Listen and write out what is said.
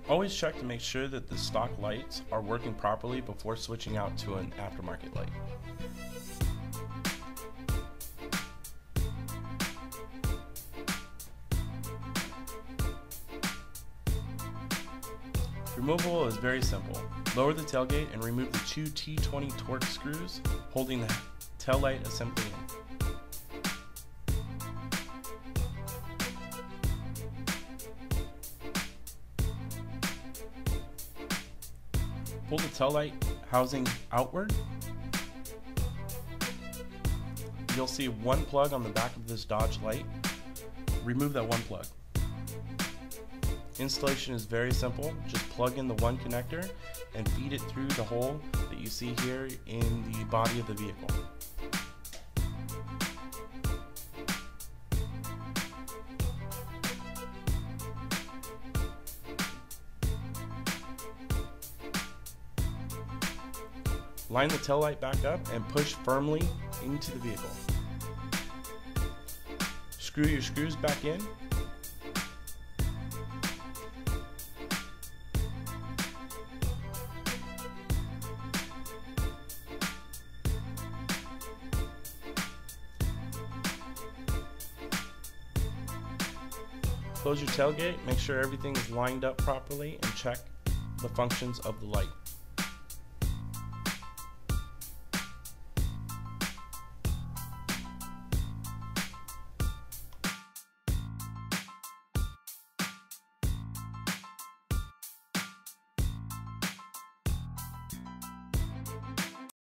Always check to make sure that the stock lights are working properly before switching out to an aftermarket light. Removal is very simple. Lower the tailgate and remove the two T20 Torx screws holding the tail light assembly in. Pull the tail light housing outward. You'll see one plug on the back of this Dodge light. Remove that one plug. Installation is very simple. Just plug in the one connector and feed it through the hole that you see here in the body of the vehicle. Line the tail light back up and push firmly into the vehicle. Screw your screws back in. Close your tailgate, make sure everything is lined up properly, and check the functions of the light.